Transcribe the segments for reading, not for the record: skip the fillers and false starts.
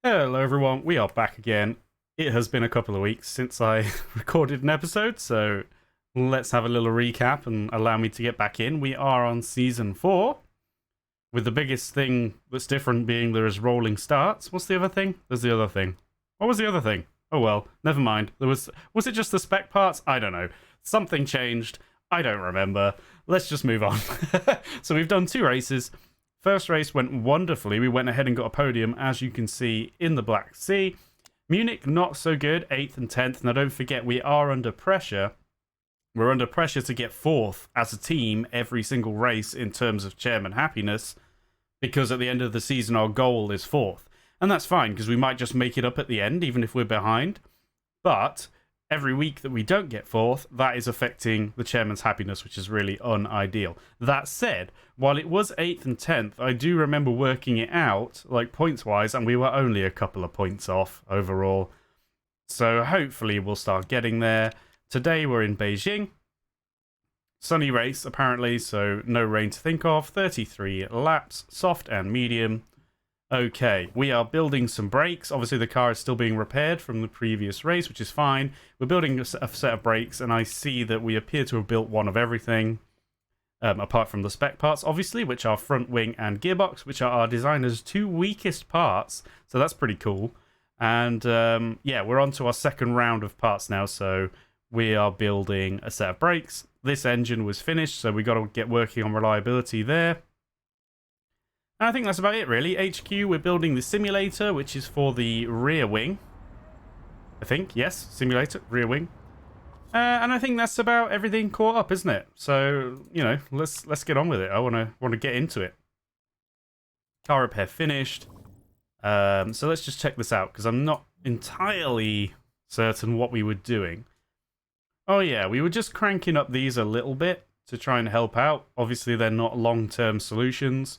Hello everyone, we are back again. It has been a couple of weeks since I recorded an episode, so let's have a little recap and allow me to get back in. We are on season 4, with the biggest thing that's different being there is rolling starts. What's the other thing? There's the other thing. What was the other thing? Oh well, never mind. Was it just the spec parts? I don't know. Something changed. I don't remember. Let's just move on. So we've done 2 races. First race went wonderfully. We went ahead and got a podium, as you can see, in the Black Sea. Munich, not so good, 8th and 10th. Now, don't forget, we are under pressure. We're under pressure to get 4th as a team every single race in terms of chairman happiness, because at the end of the season, our goal is 4th. And that's fine, because we might just make it up at the end, even if we're behind. But every week that we don't get 4th, that is affecting the chairman's happiness, which is really unideal. That said, while it was 8th and 10th, I do remember working it out, like points-wise, and we were only a couple of points off overall. So hopefully we'll start getting there. Today we're in Beijing. Sunny race, apparently, so no rain to think of. 33 laps, soft and medium. Okay, we are building some brakes. Obviously, the car is still being repaired from the previous race, which is fine. We're building a set of brakes, and I see that we appear to have built one of everything, apart from the spec parts, obviously, which are front wing and gearbox, which are our designer's 2 weakest parts. So that's pretty cool. And yeah, we're on to our second round of parts now, so we are building a set of brakes. This engine was finished, so we got to get working on reliability there. And I think that's about it, really. HQ, we're building the simulator, which is for the rear wing. I think, yes, simulator, rear wing. And I think that's about everything caught up, isn't it? So, you know, let's get on with it. I want to get into it. Car repair finished. So let's just check this out, because I'm not entirely certain what we were doing. Oh yeah, we were just cranking up these a little bit to try and help out. Obviously, they're not long-term solutions.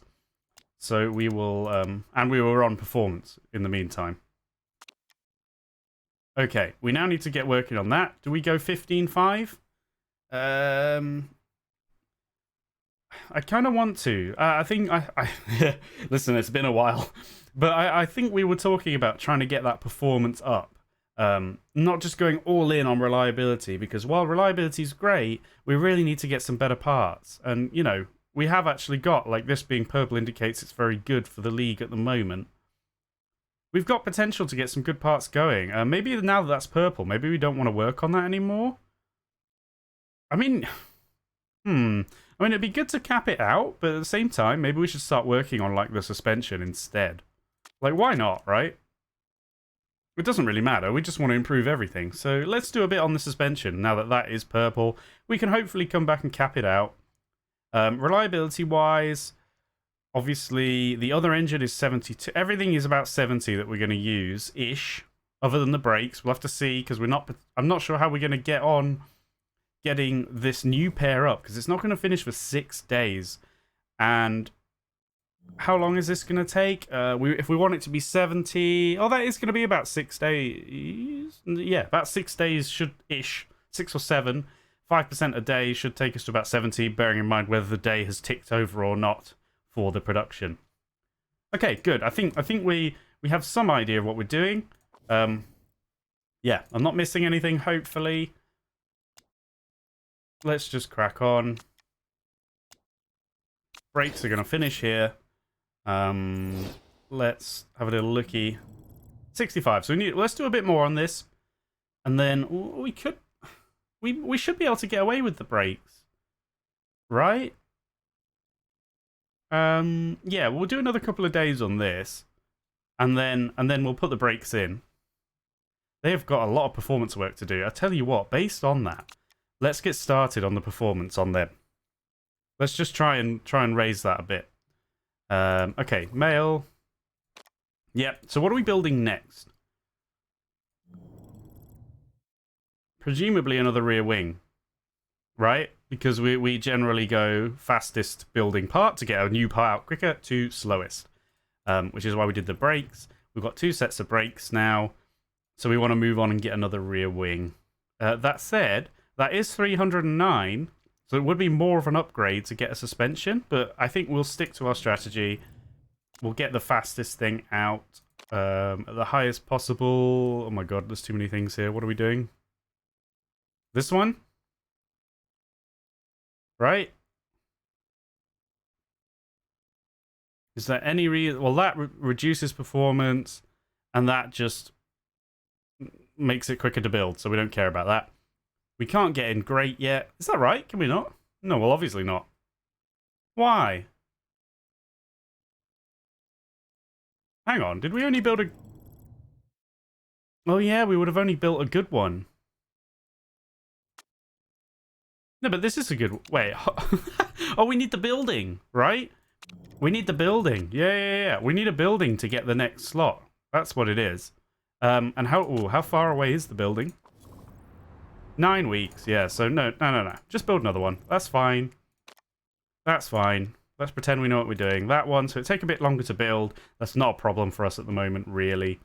So we will, and we were on performance in the meantime. Okay, we now need to get working on that. Do we go 15.5? I kind of want to. I think listen, it's been a while, but I think we were talking about trying to get that performance up. Not just going all in on reliability, because while reliability is great, we really need to get some better parts. And, you know, we have actually got, like this being purple indicates it's very good for the league at the moment. We've got potential to get some good parts going. Maybe now that that's purple, maybe we don't want to work on that anymore. I mean, it'd be good to cap it out, but at the same time, maybe we should start working on, like, the suspension instead. Like, why not, right? It doesn't really matter. We just want to improve everything. So let's do a bit on the suspension now that that is purple. We can hopefully come back and cap it out. Reliability-wise, obviously, the other engine is 72. Everything is about 70 that we're going to use-ish, other than the brakes. We'll have to see, because I'm not sure how we're going to get on getting this new pair up, because it's not going to finish for 6 days. And how long is this going to take? If we want it to be 70... Oh, that is going to be about 6 days. Yeah, about 6 days should-ish. 6 or 7. 5% a day should take us to about 70, bearing in mind whether the day has ticked over or not for the production. Okay, good. I think we have some idea of what we're doing. Yeah, I'm not missing anything, hopefully. Let's just crack on. Brakes are going to finish here. Let's have a little looky. 65. So let's do a bit more on this. And then we could... We should be able to get away with the brakes, right? Yeah, we'll do another couple of days on this, and then we'll put the brakes in. They've got a lot of performance work to do. I tell you what, based on that, let's get started on the performance on them. Let's just try and raise that a bit. Okay, mail. Yep. So what are we building next? Presumably another rear wing, right? Because we generally go fastest building part to get a new part out quicker to slowest, which is why we did the brakes. We've got 2 sets of brakes now, so we want to move on and get another rear wing. That said, that is 309, so it would be more of an upgrade to get a suspension, but I think we'll stick to our strategy we'll get the fastest thing out at the highest possible. Oh my god, there's too many things here. What are we doing? This one? Right? Is there any reason? Well, that reduces performance, and that just makes it quicker to build, so we don't care about that. We can't get in great yet. Is that right? Can we not? No, well, obviously not. Why? Hang on, did we only build a... Oh yeah, we would have only built a good one. No, but this is a good... Wait. Oh, we need the building, right? We need the building. Yeah. We need a building to get the next slot. That's what it is. And how far away is the building? 9 weeks. Yeah, so no. Just build another one. That's fine. That's fine. Let's pretend we know what we're doing. That one, so it take a bit longer to build. That's not a problem for us at the moment, really.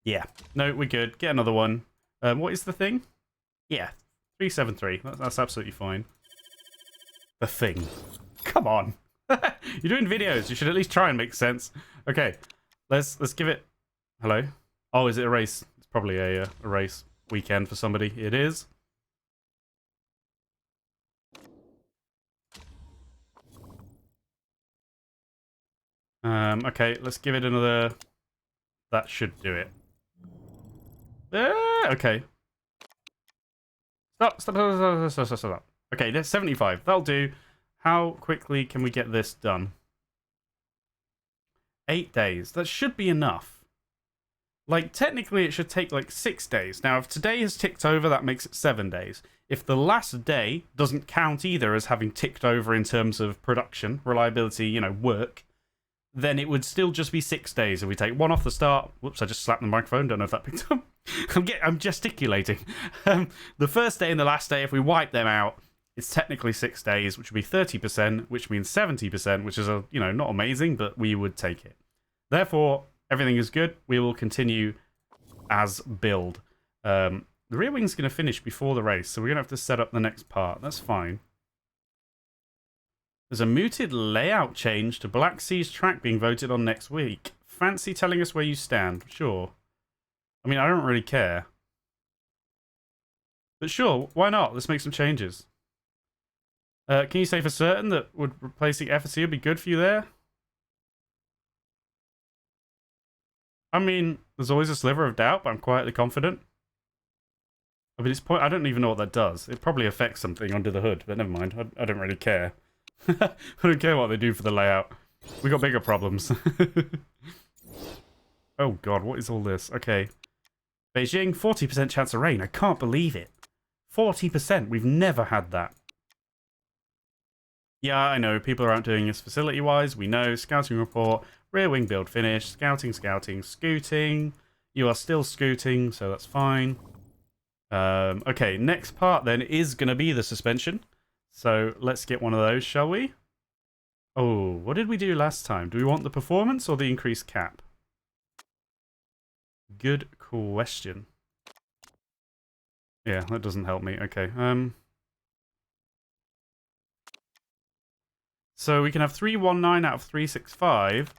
Yeah. No, we're good. Get another one. What is the thing? Yeah. 373. That's absolutely fine. The thing. Come on. You're doing videos. You should at least try and make sense. Okay. Let's give it... Hello? Oh, is it a race? It's probably a race weekend for somebody. It is. Okay, let's give it another... That should do it. Okay. Stop. Okay, there's 75. That'll do. How quickly can we get this done? 8 days. That should be enough. Like, technically it should take like 6 days. Now, if today has ticked over, that makes it 7 days. If the last day doesn't count either as having ticked over in terms of production, reliability, you know, work, then it would still just be 6 days. If we take one off the start... Whoops, I just slapped the microphone. Don't know if that picked up. I'm gesticulating. The first day and the last day, if we wipe them out, it's technically 6 days, which would be 30%, which means 70%, which is, not amazing, but we would take it. Therefore, everything is good. We will continue as build. The rear wing's going to finish before the race, so we're going to have to set up the next part. That's fine. There's a mooted layout change to Black Sea's track being voted on next week. Fancy telling us where you stand? Sure. I mean, I don't really care. But sure, why not? Let's make some changes. Can you say for certain that replacing F&C would be good for you there? I mean, there's always a sliver of doubt, but I'm quietly confident. I mean, I don't even know what that does. It probably affects something under the hood, but never mind. I don't really care. I don't care what they do for the layout. We got bigger problems. Oh god, what is all this? Okay. Beijing, 40% chance of rain. I can't believe it. 40%. We've never had that. Yeah, I know. People are out doing this facility-wise. We know. Scouting report. Rear wing build finished. Scouting. Scooting. You are still scooting, so that's fine. Okay, next part then is going to be the suspension. So let's get one of those, shall we? Oh, what did we do last time? Do we want the performance or the increased cap? Good question. Yeah, that doesn't help me. Okay. So we can have 319 out of 365,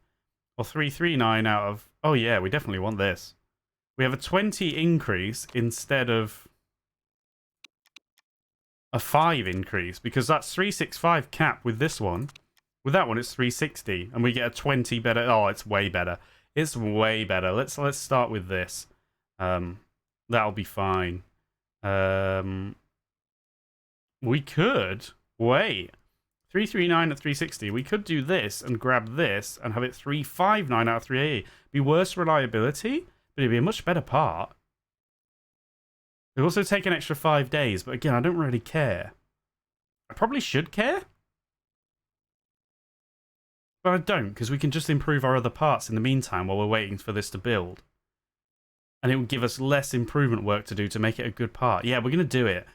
or 339 out of... Oh yeah, we definitely want this. We have a 20 increase instead of a 5 increase, because that's 365 cap with this one. With that one, it's 360, and we get a 20 better... Oh, it's way better. It's way better. Let's start with this. That'll be fine. We could... Wait. 339 at 360. We could do this and grab this and have it 359 out of 380. Be worse reliability, but it'd be a much better part. It'll also take an extra 5 days, but again, I don't really care. I probably should care. But I don't, because we can just improve our other parts in the meantime while we're waiting for this to build. And it will give us less improvement work to do to make it a good part. Yeah, we're going to do it.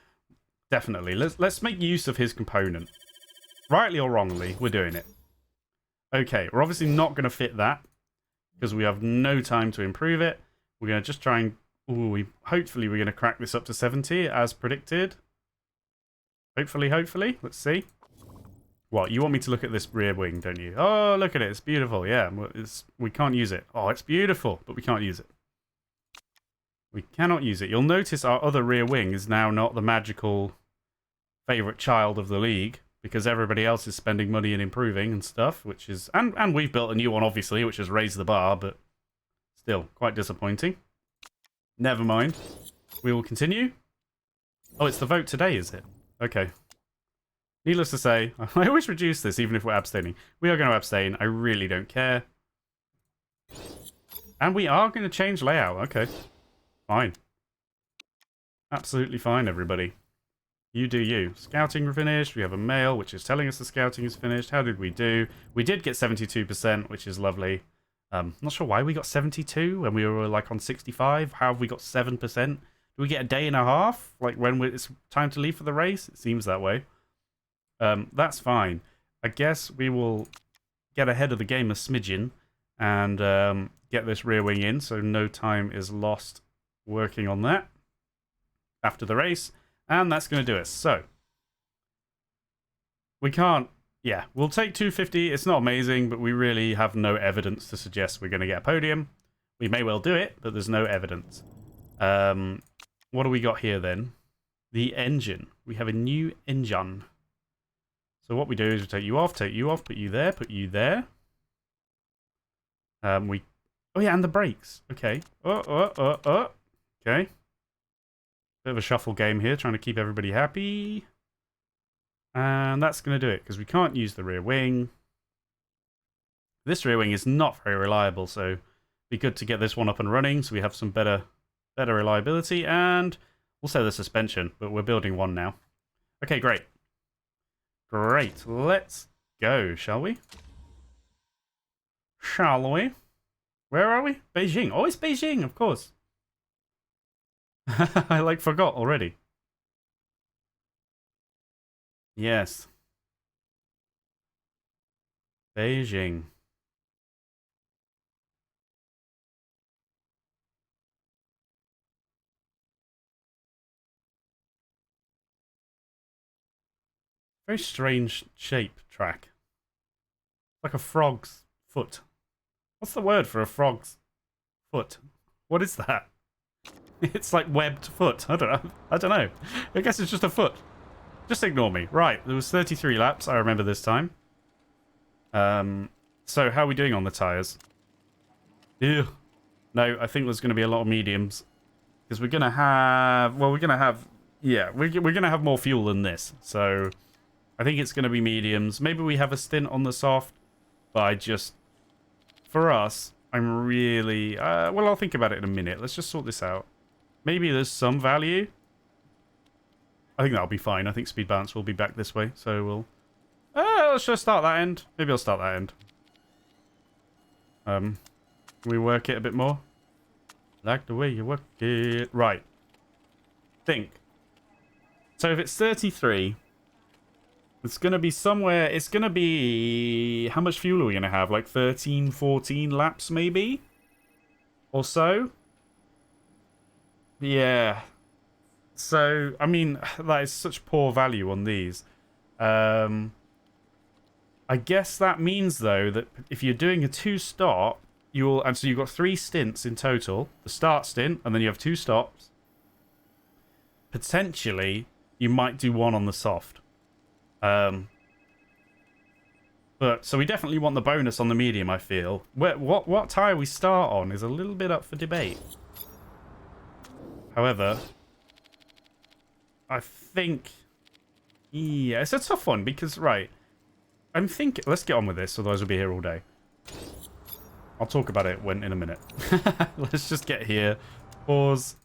Definitely. Let's make use of his component. Rightly or wrongly, we're doing it. Okay, we're obviously not going to fit that, because we have no time to improve it. We're going to just try and... Ooh, hopefully we're going to crack this up to 70, as predicted. Hopefully. Let's see. What, you want me to look at this rear wing, don't you? Oh, look at it. It's beautiful. Yeah, we can't use it. Oh, it's beautiful, but we can't use it. We cannot use it. You'll notice our other rear wing is now not the magical favourite child of the league, because everybody else is spending money and improving and stuff, which is... And we've built a new one, obviously, which has raised the bar, but still, quite disappointing. Never mind. We will continue. Oh, it's the vote today, is it? Okay. Needless to say, I always reduce this, even if we're abstaining. We are going to abstain. I really don't care. And we are going to change layout. Okay. Fine. Absolutely fine, everybody. You do you. Scouting finished. We have a mail, which is telling us the scouting is finished. How did we do? We did get 72%, which is lovely. Not sure why we got 72 when we were like on 65. How have we got 7%? Do we get a day and a half? Like when it's time to leave for the race? It seems that way. That's fine. I guess we will get ahead of the game a smidgen and get this rear wing in so no time is lost working on that after the race. And that's going to do it. So, we can't... Yeah, we'll take 250. It's not amazing, but we really have no evidence to suggest we're going to get a podium. We may well do it, but there's no evidence. What do we got here, then? The engine. We have a new engine. So what we do is we take you off, put you there, put you there. Oh, yeah, and the brakes. Okay. Okay. Bit of a shuffle game here, trying to keep everybody happy. And that's going to do it, because we can't use the rear wing. This rear wing is not very reliable, so it'd be good to get this one up and running, so we have some better reliability. And also the suspension, but we're building one now. Okay, great. Great. Let's go, shall we? Shall we? Where are we? Beijing. Oh, it's Beijing, of course. I forgot already. Yes. Beijing. Very strange shape track. Like a frog's foot. What's the word for a frog's foot? What is that? It's like webbed foot. I don't know. I guess it's just a foot. Just ignore me. Right, there was 33 laps. I remember this time. So how are we doing on the tyres? Ew. No, I think there's going to be a lot of mediums. Because we're going to have... Well, we're going to have... Yeah, we're going to have more fuel than this. So I think it's going to be mediums. Maybe we have a stint on the soft. But I just... For us, I'm really... well, I'll think about it in a minute. Let's just sort this out. Maybe there's some value. I think that'll be fine. I think speed balance will be back this way. So we'll... let's just start that end. Maybe I'll start that end. Can we work it a bit more? Like the way you work it. Right. Think. So if it's 33, it's going to be somewhere... It's going to be... How much fuel are we going to have? Like 13, 14 laps maybe? Or so? Yeah. So, I mean, that is such poor value on these. I guess that means, though, that if you're doing a two-stop, you'll... And so you've got 3 stints in total. The start stint, and then you have 2 stops. Potentially, you might do one on the soft. But, so we definitely want the bonus on the medium, I feel. What tyre we start on is a little bit up for debate. However... I think... Yeah, it's a tough one because, right... I'm thinking... Let's get on with this, otherwise we'll be here all day. I'll talk about it in a minute. Let's just get here. Pause.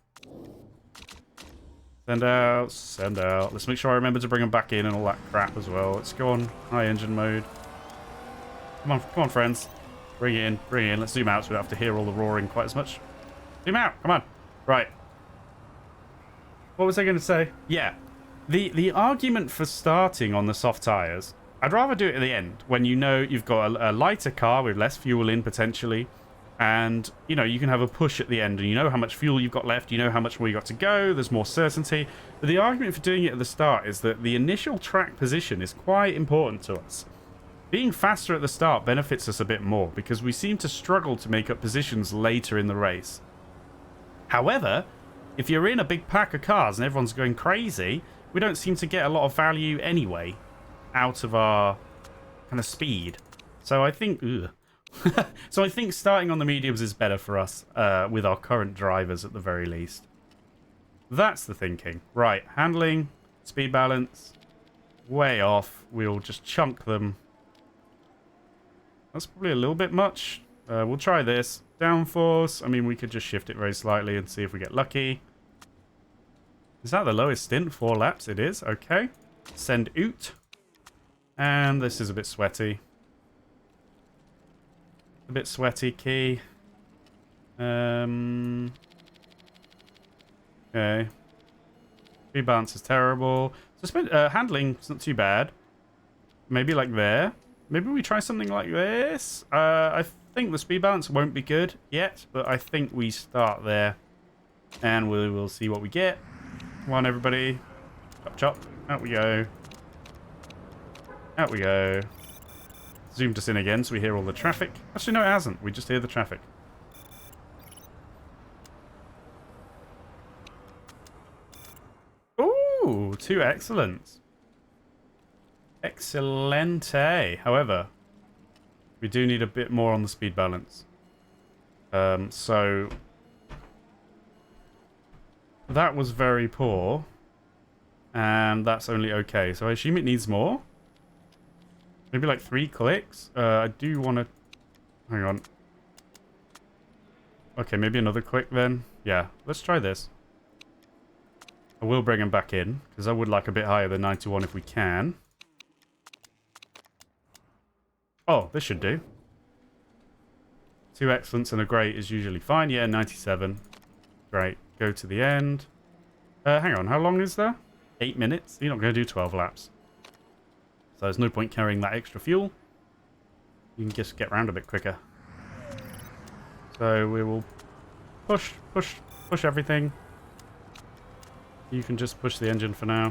Send out. Send out. Let's make sure I remember to bring them back in and all that crap as well. Let's go on high engine mode. Come on, friends. Bring it in, bring it in. Let's zoom out so we don't have to hear all the roaring quite as much. Zoom out. Come on. Right. What was I going to say? Yeah. The argument for starting on the soft tyres, I'd rather do it at the end when you know you've got a lighter car with less fuel in potentially, And, you know, you can have a push at the end and you know how much fuel you've got left, you know how much more you got to go, there's more certainty. But the argument for doing it at the start is that the initial track position is quite important to us. Being faster at the start benefits us a bit more because we seem to struggle to make up positions later in the race. However, if you're in a big pack of cars and everyone's going crazy, we don't seem to get a lot of value anyway out of our kind of speed. So I think... So I think starting on the mediums is better for us with our current drivers at the very least. That's the thinking. Right, handling, speed balance, way off. We'll just chunk them. That's probably a little bit much. We'll try this. Downforce. I mean, we could just shift it very slightly and see if we get lucky. Is that the lowest stint? 4 laps? It is. Okay. Send out. And this is a bit sweaty. A bit sweaty, key. Okay. Speed balance is terrible. Handling is not too bad. Maybe like there. Maybe we try something like this. I think the speed balance won't be good yet, but I think we start there. And we'll see what we get. Come on, everybody. Chop, chop. Out we go. Out we go. Zoomed us in again so we hear all the traffic. Actually, no, it hasn't. We just hear the traffic. Ooh, 2 excellents. Excelente. However, we do need a bit more on the speed balance. So that was very poor. And that's only okay. So I assume it needs more. Maybe like 3 clicks. I do want to... Hang on. Okay, maybe another click then. Yeah, let's try this. I will bring him back in, because I would like a bit higher than 91 if we can. Oh, this should do. 2 excellents and a great is usually fine. Yeah, 97. Great. Go to the end. Hang on, how long is there? 8 minutes? You're not going to do 12 laps. So there's no point carrying that extra fuel. You can just get around a bit quicker. So we will push everything. You can just push the engine for now.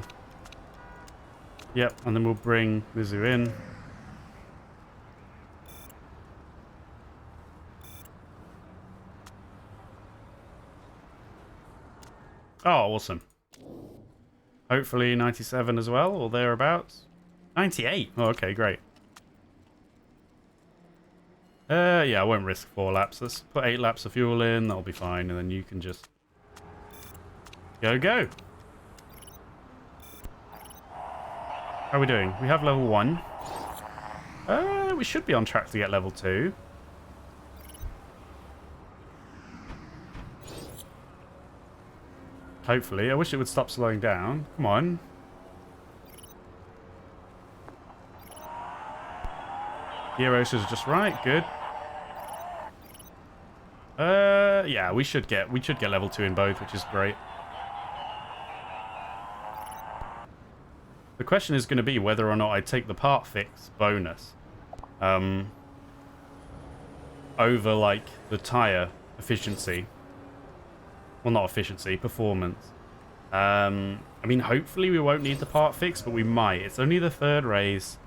Yep, and then we'll bring Mizu in. Oh, awesome. Hopefully 97 as well, or thereabouts. 98. Oh, okay, great. Yeah, I won't risk 4 laps. Let's put 8 laps of fuel in. That'll be fine. And then you can just... Go. How are we doing? We have level 1. We should be on track to get level 2. Hopefully. I wish it would stop slowing down. Come on. Gyros is just right. Good. Yeah, we should get level 2 in both, which is great. The question is going to be whether or not I take the part fix bonus over like the tire efficiency. Well, not efficiency, performance. I mean, hopefully we won't need the part fix, but we might. It's only the 3rd race.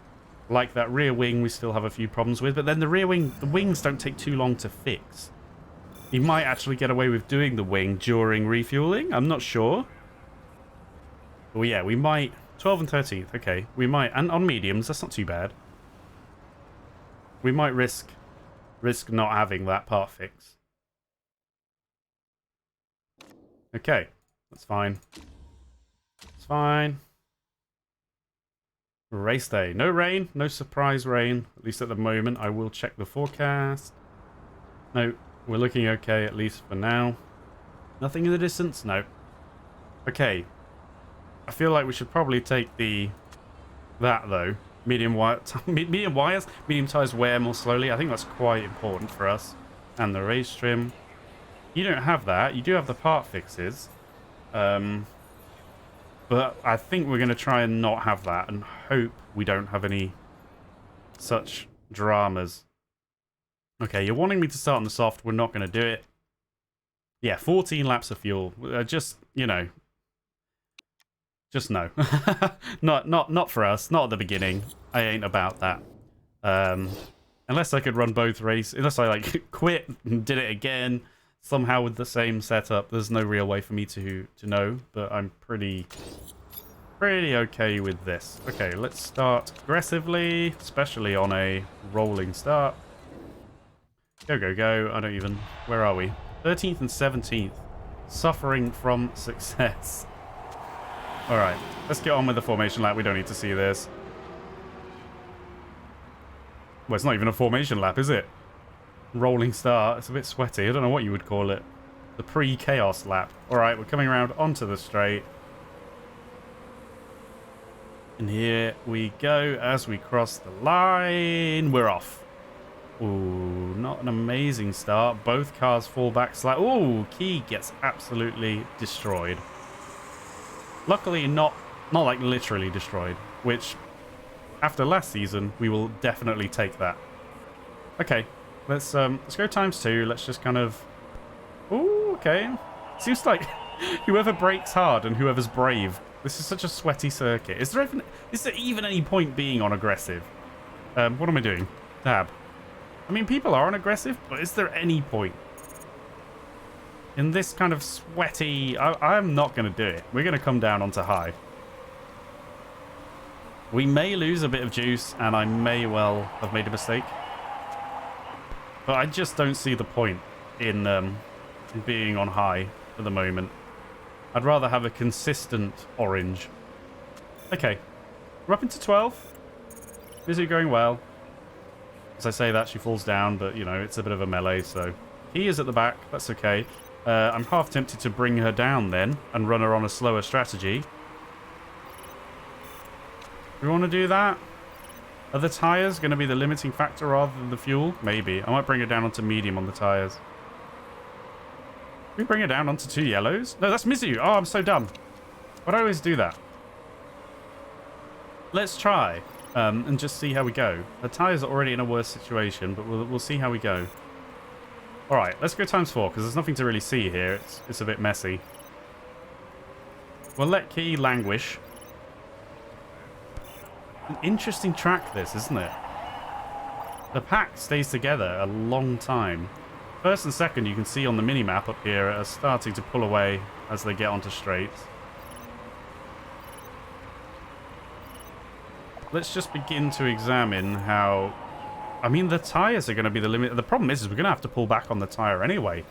Like that rear wing, we still have a few problems with, but then the rear wing, the wings don't take too long to fix. You might actually get away with doing the wing during refueling. I'm not sure. Well, yeah, we might. 12 and 13th. Okay, we might. And on mediums, that's not too bad. We might risk not having that part fix. Okay, that's fine. It's fine. Race day. No rain. No surprise rain. At least at the moment. I will check the forecast. No, we're looking okay at least for now. Nothing in the distance? No. Okay. I feel like we should probably take that though. Medium tires wear more slowly. I think that's quite important for us. And the race trim. You don't have that. You do have the part fixes. But I think we're going to try and not have that and hope we don't have any such dramas. Okay, you're wanting me to start on the soft. We're not going to do it. Yeah, 14 laps of fuel. Just, you know, just no. not for us. Not at the beginning. I ain't about that. Unless I could run both races. Unless I, like, quit and did it again somehow with the same setup. There's no real way for me to know. But I'm pretty okay with this. Okay, let's start aggressively, especially on a rolling start. Go, go, go. I don't even... Where are we? 13th and 17th. Suffering from success. Alright, let's get on with the formation lap. We don't need to see this. Well, it's not even a formation lap, is it? Rolling start. It's a bit sweaty. I don't know what you would call it. The pre-chaos lap. Alright, we're coming around onto the straight. And here we go as we cross the line. We're off. Ooh, not an amazing start. Both cars fall back slightly. Ooh, Key gets absolutely destroyed. Luckily, not like literally destroyed, which after last season, we will definitely take that. Okay, let's go ×2. Let's just kind of... Ooh, okay. Seems like whoever brakes hard and whoever's brave. This is such a sweaty circuit. Is there even any point being on aggressive? What am I doing? Tab. I mean, people are on aggressive, but is there any point? In this kind of sweaty... I'm not going to do it. We're going to come down onto high. We may lose a bit of juice, and I may well have made a mistake. But I just don't see the point in being on high at the moment. I'd rather have a consistent orange. Okay. We're up into 12. Busy going well. As I say that, she falls down, but, you know, it's a bit of a melee, so... He is at the back. That's okay. I'm half tempted to bring her down then and run her on a slower strategy. Do we want to do that? Are the tyres going to be the limiting factor rather than the fuel? Maybe. I might bring her down onto medium on the tyres. Can we bring her down onto 2 yellows? No, that's Mizu. Oh, I'm so dumb. Why do I always do that? Let's try and just see how we go. The tyres are already in a worse situation, but we'll see how we go. Alright, let's go ×4, because there's nothing to really see here. It's a bit messy. We'll let Key languish. An interesting track, this, isn't it? The pack stays together a long time. First and second, you can see on the mini-map up here, are starting to pull away as they get onto straights. Let's just begin to examine how... I mean, the tyres are going to be the limit. The problem is we're going to have to pull back on the tyre anyway.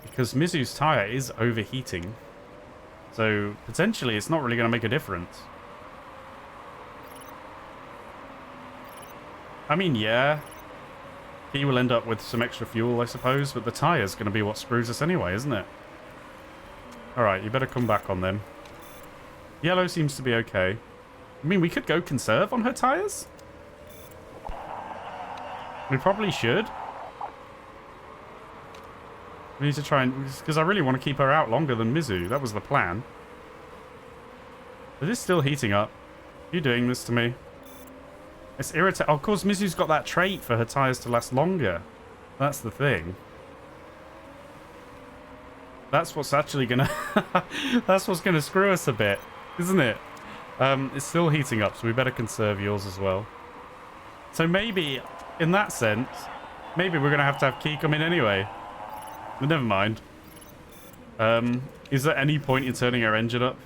Because Mizu's tyre is overheating. So, potentially, it's not really going to make a difference. I mean, yeah. He will end up with some extra fuel, I suppose. But the tyre's going to be what screws us anyway, isn't it? Alright, you better come back on them. Yellow seems to be okay. I mean, we could go conserve on her tyres. We probably should. We need to try and... Because I really want to keep her out longer than Mizu. That was the plan. It is still heating up. You're doing this to me. It's irritating. Oh, of course, Mizu's got that trait for her tyres to last longer. That's the thing. That's what's actually going to... That's what's going to screw us a bit, isn't it? It's still heating up, so we better conserve yours as well. So maybe, in that sense, maybe we're going to have Key come in anyway. But never mind. Is there any point in turning our engine up?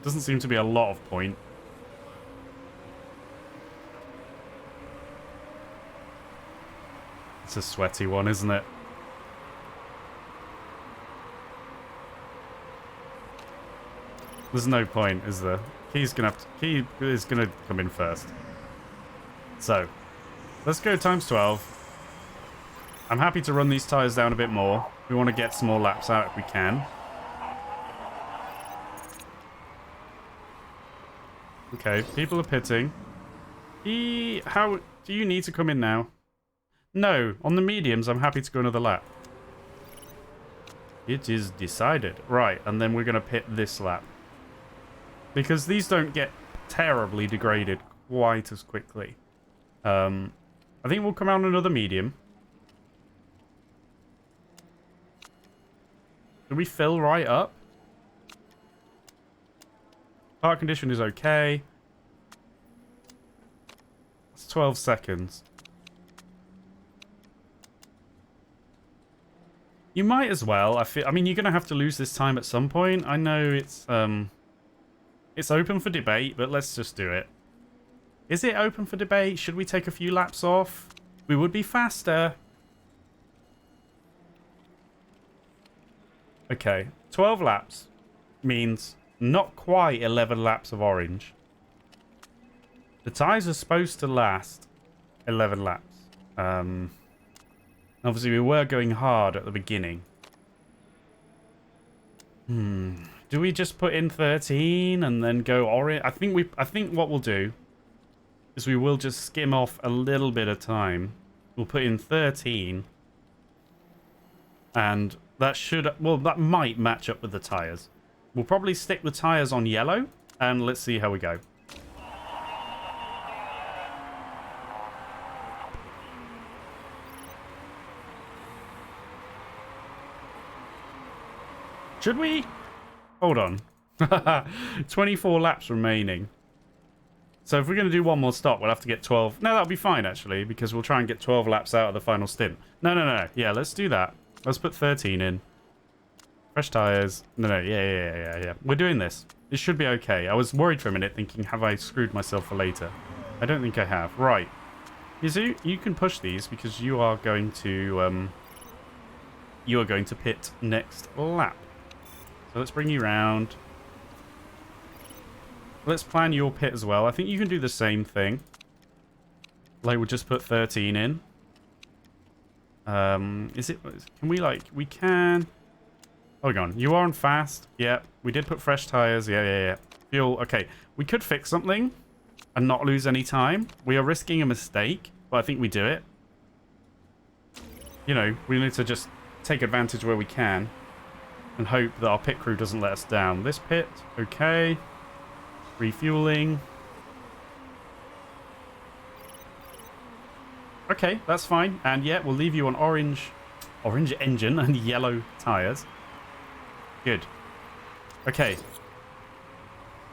Doesn't seem to be a lot of point. It's a sweaty one, isn't it? There's no point, is there? Key is gonna come in first. So, let's go ×12. I'm happy to run these tyres down a bit more. We want to get some more laps out if we can. Okay, people are pitting. How do you need to come in now? No, on the mediums, I'm happy to go another lap. It is decided. Right, and then we're going to pit this lap. Because these don't get terribly degraded quite as quickly. I think we'll come out on another medium. Do we fill right up? Park condition is okay. It's 12 seconds. You might as well. I mean, you're going to have to lose this time at some point. I know it's open for debate, but let's just do it. Is it open for debate? Should we take a few laps off? We would be faster. Okay, 12 laps means not quite 11 laps of orange. The tyres are supposed to last 11 laps. Obviously, we were going hard at the beginning. Do we just put in 13 and then go orange? I think what we'll do is we will just skim off a little bit of time. We'll put in 13. And that should... Well, that might match up with the tyres. We'll probably stick the tyres on yellow. And let's see how we go. Should we? Hold on. 24 laps remaining. So if we're going to do one more stop, we'll have to get 12. No, that'll be fine, actually, because we'll try and get 12 laps out of the final stint. No. Yeah, let's do that. Let's put 13 in. Fresh tyres. No. Yeah. We're doing this. This should be okay. I was worried for a minute, thinking, have I screwed myself for later? I don't think I have. Right. Yuzu, you can push these because you are going to pit next lap. So let's bring you round. Let's plan your pit as well. I think you can do the same thing. Like, we'll just put 13 in. Is it... Can we, like... We can... Hold on. You are on fast. Yeah. We did put fresh tyres. Yeah. Fuel. Okay. We could fix something and not lose any time. We are risking a mistake, but I think we do it. You know, we need to just take advantage where we can and hope that our pit crew doesn't let us down. This pit. Okay. Refueling. Okay, that's fine. And yeah, we'll leave you on orange engine and yellow tyres. Good. Okay.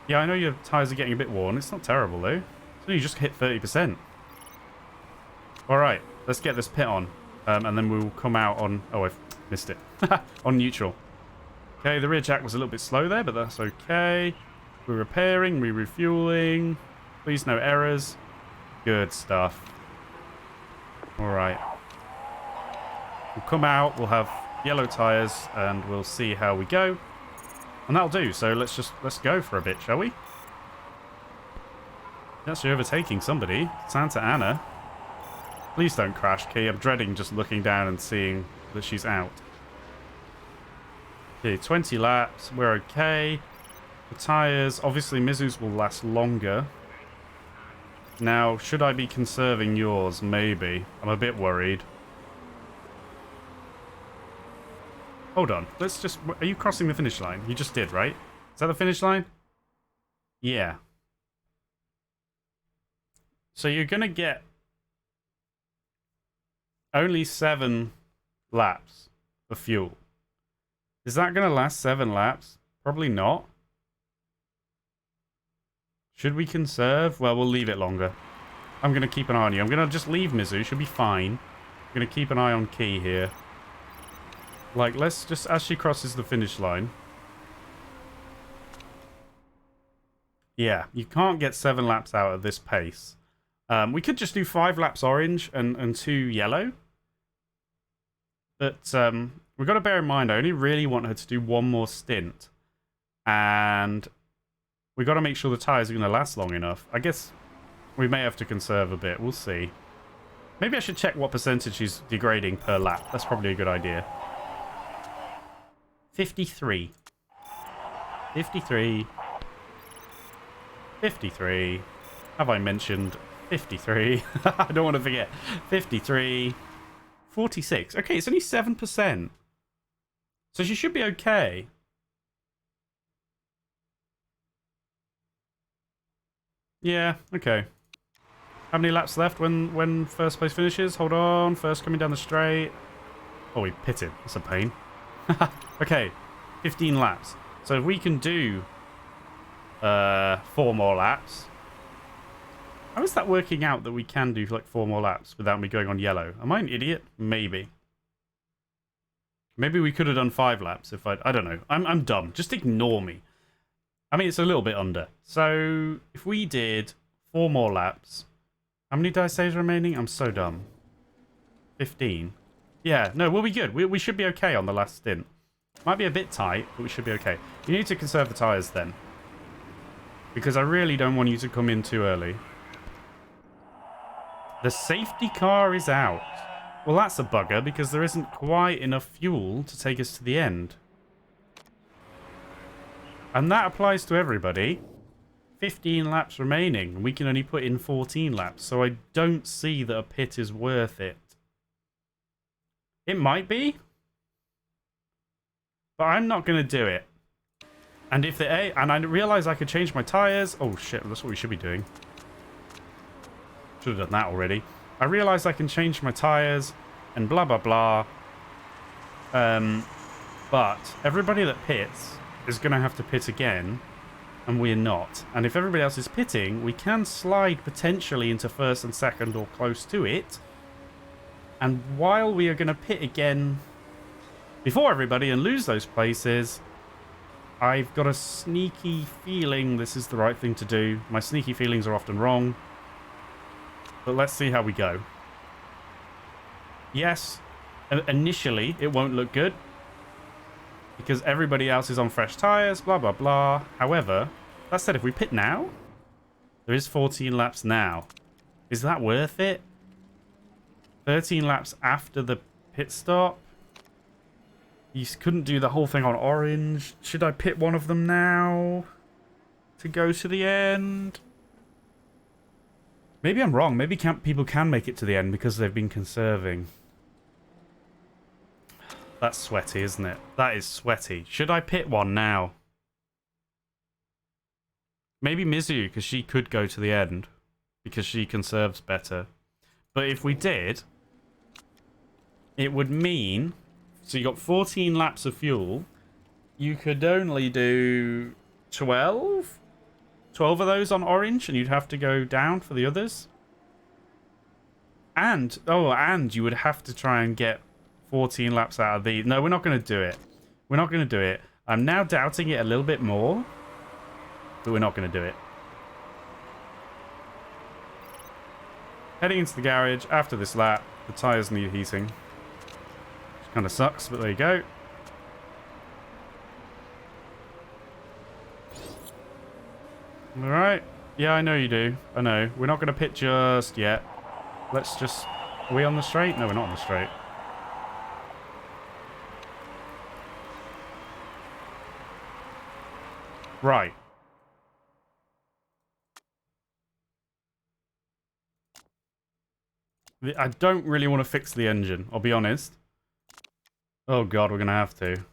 Yeah, I know your tyres are getting a bit worn. It's not terrible, though. So you just hit 30%. Alright, let's get this pit on. And then we'll come out on... Oh, I've missed it. On neutral. Okay, the rear jack was a little bit slow there, but that's okay. We're repairing, we're refueling. Please, no errors. Good stuff. Alright. We'll come out, we'll have yellow tyres, and we'll see how we go. And that'll do, so let's go for a bit, shall we? Actually overtaking somebody. Santa Ana. Please don't crash, Key. I'm dreading just looking down and seeing that she's out. Okay, 20 laps. We're okay. The tyres, obviously Mizu's will last longer. Now, should I be conserving yours? Maybe. I'm a bit worried. Hold on. Let's just... Are you crossing the finish line? You just did, right? Is that the finish line? Yeah. So you're going to get only 7 laps of fuel. Is that going to last 7 laps? Probably not. Should we conserve? Well, we'll leave it longer. I'm going to keep an eye on you. I'm going to just leave Mizu. She'll be fine. I'm going to keep an eye on Key here. Like, let's just... As she crosses the finish line. Yeah, you can't get 7 laps out at this pace. We could just do 5 laps orange and 2 yellow. But we've got to bear in mind, I only really want her to do one more stint. And we've got to make sure the tyres are going to last long enough. I guess we may have to conserve a bit. We'll see. Maybe I should check what percentage she's degrading per lap. That's probably a good idea. 53. 53. 53. Have I mentioned 53? I don't want to forget. 53. 46. Okay, it's only 7%. So she should be okay. Yeah, okay. How many laps left when first place finishes? Hold on. First coming down the straight. Oh, we pitted. That's a pain. Okay, 15 laps. So if we can do 4 more laps. How is that working out that we can do like 4 more laps without me going on yellow? Am I an idiot? Maybe. Maybe we could have done 5 laps if I don't know. I'm dumb. Just ignore me. I mean, it's a little bit under. So if we did 4 more laps, how many did I say is remaining? I'm so dumb. 15. Yeah, no, we'll be good. We should be okay on the last stint. Might be a bit tight, but we should be okay. You need to conserve the tyres then. Because I really don't want you to come in too early. The safety car is out. Well, that's a bugger because there isn't quite enough fuel to take us to the end. And that applies to everybody. 15 laps remaining. We can only put in 14 laps. So I don't see that a pit is worth it. It might be. But I'm not going to do it. And if and I realize I could change my tires. Oh shit, that's what we should be doing. Should have done that already. I realize I can change my tires and blah blah blah. But everybody that pits is going to have to pit again, and we're not. And if everybody else is pitting, we can slide potentially into first and second or close to it. And while we are going to pit again before everybody and lose those places, I've got a sneaky feeling this is the right thing to do. My sneaky feelings are often wrong. But let's see how we go. Yes, initially it won't look good because everybody else is on fresh tyres, blah, blah, blah. However, that said, if we pit now, there is 14 laps now. Is that worth it? 13 laps after the pit stop? You couldn't do the whole thing on orange. Should I pit one of them now to go to the end? Maybe I'm wrong. Maybe people can make it to the end because they've been conserving. That's sweaty, isn't it? That is sweaty. Should I pit one now? Maybe Mizu, because she could go to the end because she conserves better. But if we did, it would mean... So you got 14 laps of fuel. You could only do 12? 12 of those on orange, and you'd have to go down for the others. And you would have to try and get 14 laps out of the... No, we're not going to do it. We're not going to do it. I'm now doubting it a little bit more, but we're not going to do it. Heading into the garage after this lap. The tyres need heating. Which kind of sucks, but there you go. Alright. Yeah, I know you do. I know. We're not going to pit just yet. Let's just... Are we on the straight? No, we're not on the straight. Right. I don't really want to fix the engine, I'll be honest. Oh god, we're going to have to.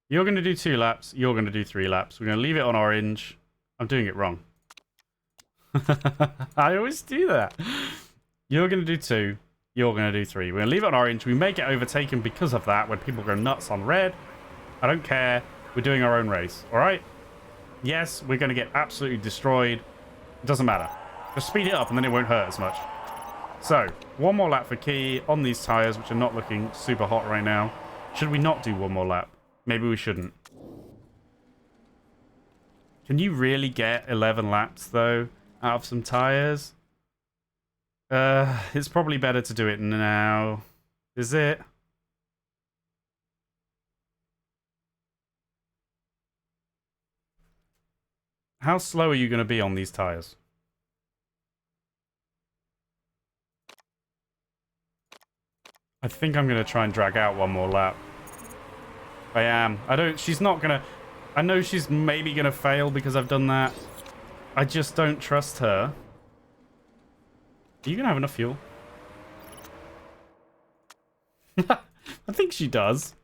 You're going to do 2 laps. You're going to do 3 laps. We're going to leave it on orange. I'm doing it wrong. I always do that. You're going to do 2. You're going to do 3. We're going to leave it on orange. We may get overtaken because of that when people go nuts on red. I don't care. We're doing our own race. All right? Yes, we're going to get absolutely destroyed. It doesn't matter. Just speed it up and then it won't hurt as much. So, 1 more lap for Key on these tyres, which are not looking super hot right now. Should we not do 1 more lap? Maybe we shouldn't. Can you really get 11 laps, though, out of some tyres? It's probably better to do it now. Is it? How slow are you going to be on these tyres? I think I'm going to try and drag out 1 more lap. I am. She's not going to... I know she's maybe going to fail because I've done that. I just don't trust her. Are you going to have enough fuel? I think she does.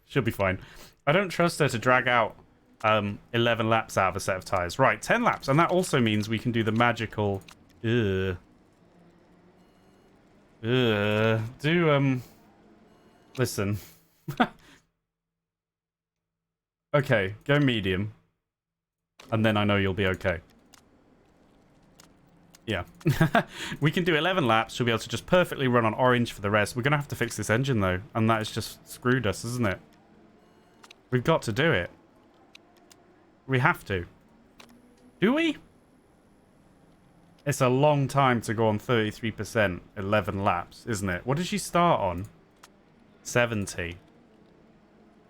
She'll be fine. I don't trust her to drag out 11 laps out of a set of tires. Right, 10 laps. And that also means we can do the magical... Listen. Okay, go medium. And then I know you'll be okay. Yeah. We can do 11 laps. We'll be able to just perfectly run on orange for the rest. We're going to have to fix this engine, though. And that has just screwed us, isn't it? We've got to do it. We have to. Do we? It's a long time to go on 33%, 11 laps, isn't it? What did she start on? 70.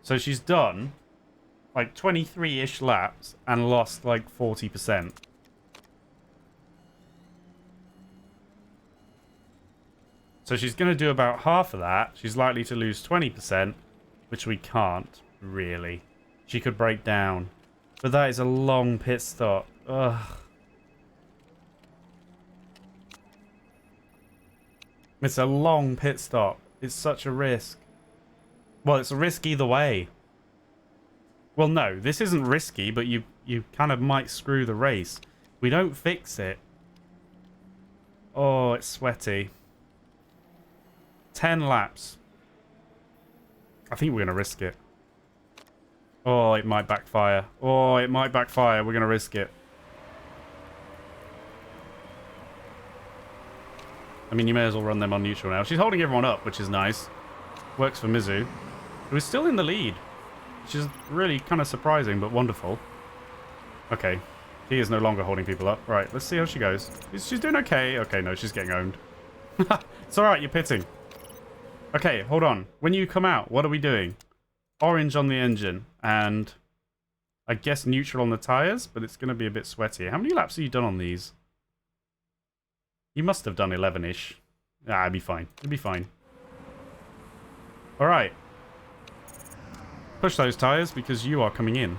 So she's done like 23-ish laps and lost like 40%. So she's going to do about half of that. She's likely to lose 20%, which we can't, really. She could break down. But that is a long pit stop. Ugh. It's a long pit stop. It's such a risk. Well, it's a risk either way. Well, no, this isn't risky, but you kind of might screw the race. We don't fix it. Oh, it's sweaty. 10 laps. I think we're going to risk it. Oh, it might backfire. Oh, it might backfire. We're going to risk it. I mean, you may as well run them on neutral now. She's holding everyone up, which is nice. Works for Mizu, who is still in the lead, which is really kind of surprising, but wonderful. Okay. He is no longer holding people up. Right, let's see how she goes. She's doing okay. Okay, no, she's getting owned. It's alright, you're pitting. Okay, hold on. When you come out, what are we doing? Orange on the engine, and I guess neutral on the tires, but it's going to be a bit sweaty. How many laps have you done on these? You must have done 11-ish. Ah, it'd be fine. It'd be fine. Alright. Push those tires because you are coming in.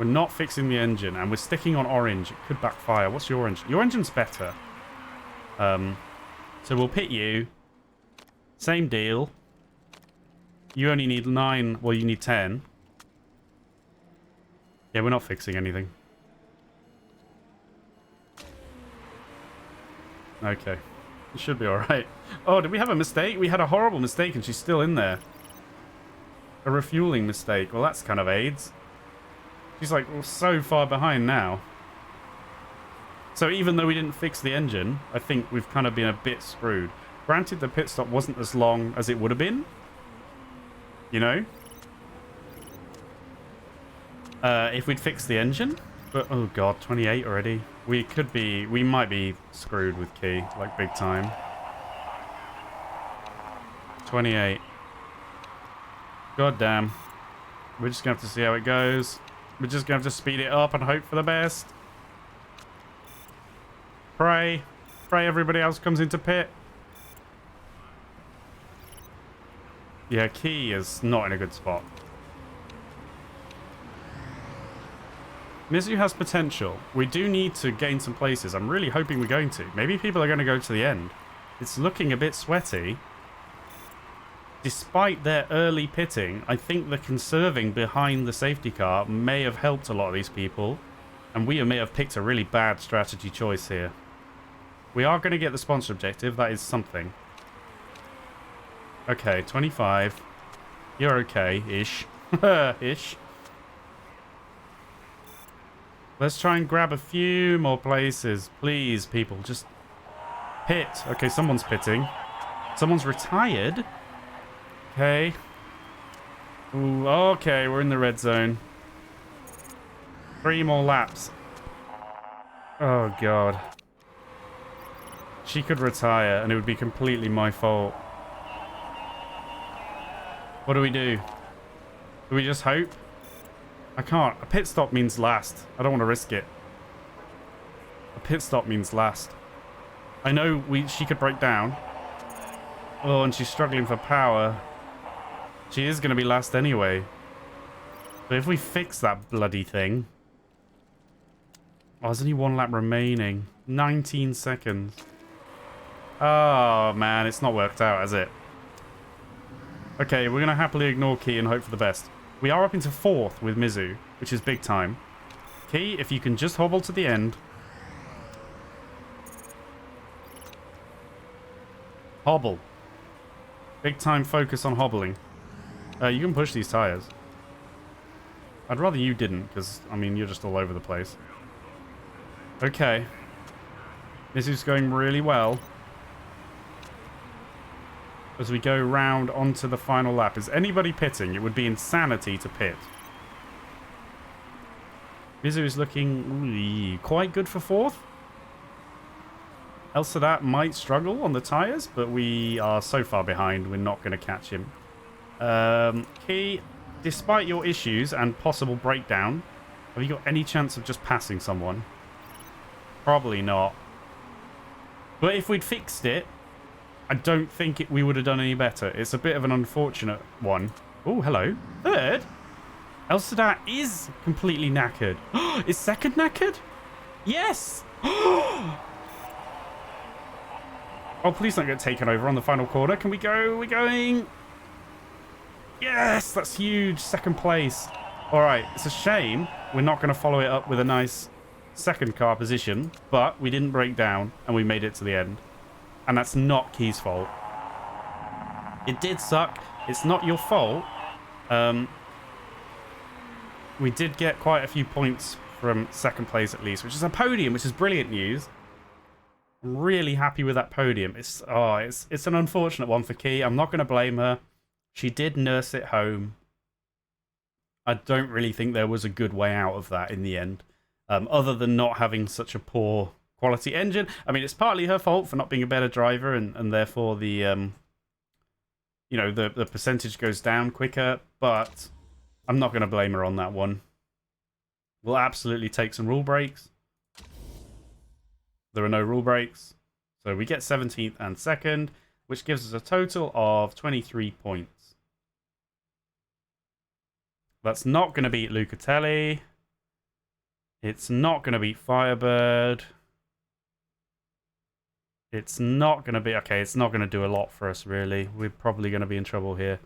We're not fixing the engine, and we're sticking on orange. It could backfire. What's your engine? Your engine's better. So we'll pit you. Same deal. You only need 9. Well, you need 10. Yeah, we're not fixing anything. Okay. It should be alright. Oh, did we have a mistake? We had a horrible mistake and she's still in there. A refueling mistake. Well, that's kind of AIDS. She's like so far behind now. So even though we didn't fix the engine, I think we've kind of been a bit screwed. Granted, the pit stop wasn't as long as it would have been. You know? If we'd fixed the engine. But, oh god, 28 already. We might be screwed with Key, like big time. 28. God damn. We're just gonna have to see how it goes. We're just gonna have to speed it up and hope for the best. Pray. Pray everybody else comes into pit. Yeah, Key is not in a good spot. Mizu has potential. We do need to gain some places. I'm really hoping we're going to. Maybe people are going to go to the end. It's looking a bit sweaty. Despite their early pitting, I think the conserving behind the safety car may have helped a lot of these people. And we may have picked a really bad strategy choice here. We are going to get the sponsor objective. That is something. Okay, 25. You're okay-ish. Ish. Let's try and grab a few more places. Please, people, just pit. Okay, someone's pitting. Someone's retired. Okay. Ooh, okay, we're in the red zone. 3 more laps. Oh, God. She could retire, and it would be completely my fault. What do we do? Do we just hope? I can't. A pit stop means last. I don't want to risk it. A pit stop means last. I know she could break down. Oh, and she's struggling for power. She is going to be last anyway. But if we fix that bloody thing... Oh, there's only 1 lap remaining. 19 seconds. Oh, man. It's not worked out, has it? Okay, we're going to happily ignore Key and hope for the best. We are up into 4th with Mizu, which is big time. Key, if you can just hobble to the end. Hobble. Big time focus on hobbling. You can push these tires. I'd rather you didn't, because, I mean, you're just all over the place. Okay. Mizu's going really well. As we go round onto the final lap. Is anybody pitting? It would be insanity to pit. Mizu is looking quite good for 4th. El Sadat might struggle on the tyres, but we are so far behind, we're not going to catch him. Key, despite your issues and possible breakdown, have you got any chance of just passing someone? Probably not. But if we'd fixed it, I don't think we would have done any better. It's a bit of an unfortunate one. Oh, hello. 3rd? El Sadat is completely knackered. Is 2nd knackered? Yes! Oh, please don't get taken over on the final corner. Can we go? We're going. Yes, that's huge. 2nd place. All right, it's a shame we're not going to follow it up with a nice 2nd car position, but we didn't break down and we made it to the end. And that's not Key's fault. It did suck. It's not your fault. We did get quite a few points from 2nd place at least, which is a podium, which is brilliant news. I'm really happy with that podium. It's an unfortunate one for Key. I'm not going to blame her. She did nurse it home. I don't really think there was a good way out of that in the end, other than not having such a poor quality engine. I mean, it's partly her fault for not being a better driver, and therefore the the percentage goes down quicker. But I'm not going to blame her on that one. We'll absolutely take some rule breaks. There are no rule breaks. So we get 17th and 2nd, which gives us a total of 23 points. That's not going to beat Lucatelli. It's not going to beat Firebird. It's not going to be... Okay, it's not going to do a lot for us, really. We're probably going to be in trouble here.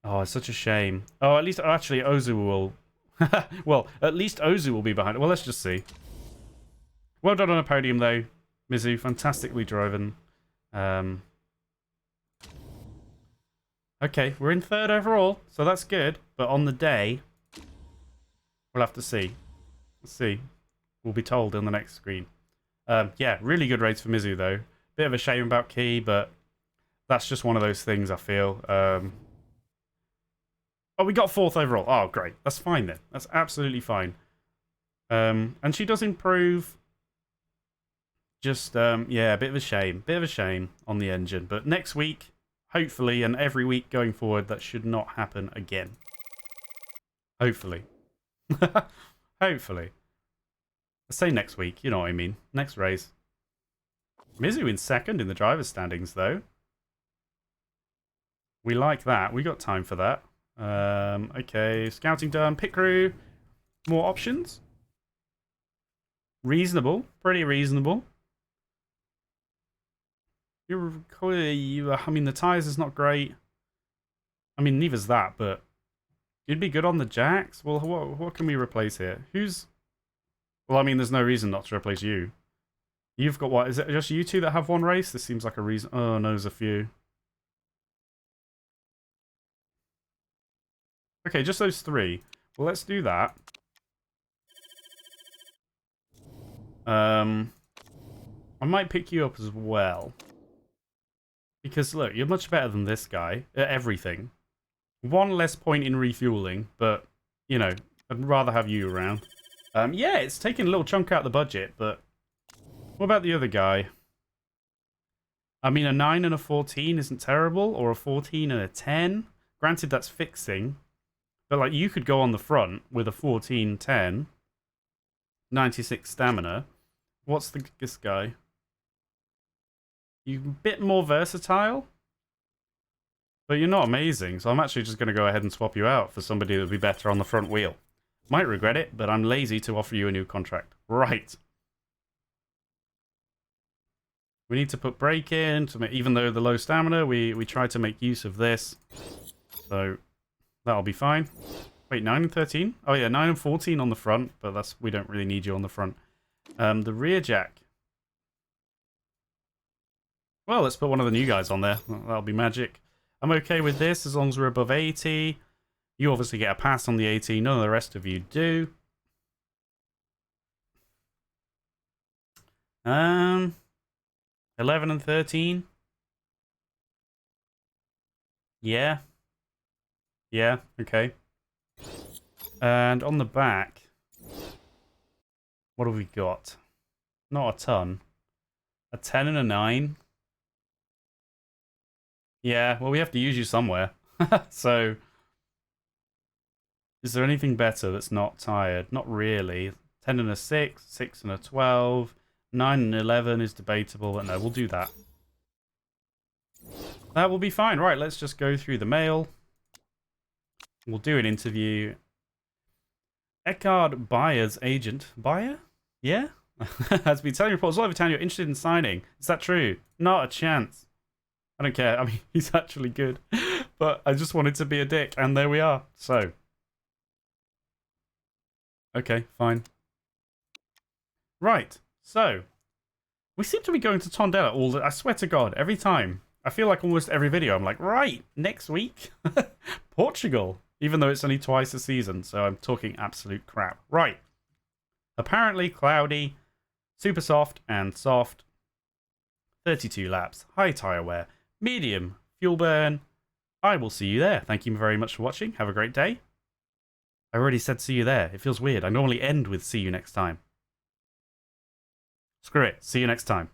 Oh, it's such a shame. Oh, at least... Actually, Ozu will... well, at least Ozu will be behind it. Well, let's just see. Well done on a podium, though, Mizu. Fantastically driven. Okay, we're in 3rd overall, so that's good. But on the day, we'll have to see. Let's see. We'll be told on the next screen. Yeah, really good race for Mizu, though. Bit of a shame about Key, but that's just one of those things, I feel. Oh, we got 4th overall. Oh, great. That's fine, then. That's absolutely fine. And she does improve... Just, yeah, a bit of a shame. Bit of a shame on the engine. But next week, hopefully, and every week going forward, that should not happen again. Hopefully. Hopefully. I say next week, you know what I mean. Next race. Mizu in 2nd in the driver's standings, though. We like that. We got time for that. Okay, scouting done. Pit crew. More options. Reasonable. Pretty reasonable. I mean, the tyres is not great. I mean, neither's that, but you'd be good on the jacks. Well, what can we replace here? Who's... Well, I mean, there's no reason not to replace you. You've got what? Is it just you two that have one race? This seems like a reason. Oh, no, there's a few. Okay, just those 3. Well, let's do that. I might pick you up as well. Because, look, you're much better than this guy at everything. 1 less point in refueling, but, you know, I'd rather have you around. Yeah, it's taking a little chunk out of the budget, but what about the other guy? I mean, a 9 and a 14 isn't terrible, or a 14 and a 10. Granted, that's fixing. But, like, you could go on the front with a 14-10. 96 stamina. What's this guy? You're a bit more versatile. But you're not amazing, so I'm actually just going to go ahead and swap you out for somebody that would be better on the front wheel. Might regret it, but I'm lazy to offer you a new contract. Right. We need to put brake in, to make, even though the low stamina, we try to make use of this. So, that'll be fine. Wait, 9 and 13? Oh yeah, 9 and 14 on the front, but we don't really need you on the front. The rear jack. Well, let's put one of the new guys on there. That'll be magic. I'm okay with this as long as we're above 80. You obviously get a pass on the 80. None of the rest of you do. 11 and 13. Yeah. Yeah, okay. And on the back, what have we got? Not a ton. A 10 and a 9. Yeah, well, we have to use you somewhere. So, is there anything better that's not tired? Not really. 10 and a 6, 6 and a 12, 9 and 11 is debatable, but no, we'll do that. That will be fine. Right, let's just go through the mail. We'll do an interview. Eckhard Bayer's agent. Bayer? Yeah? Has been telling reporters all over town you're interested in signing. Is that true? Not a chance. I don't care. I mean, he's actually good. But I just wanted to be a dick, and there we are. So. Okay, fine. Right. So. We seem to be going to Tondela all the... I swear to God, every time. I feel like almost every video I'm like, right, next week? Portugal. Even though it's only twice a season, so I'm talking absolute crap. Right. Apparently cloudy, super soft and soft. 32 laps, high tyre wear, medium fuel burn. I will see you there. Thank you very much for watching. Have a great day. I already said see you there. It feels weird. I normally end with see you next time. Screw it. See you next time.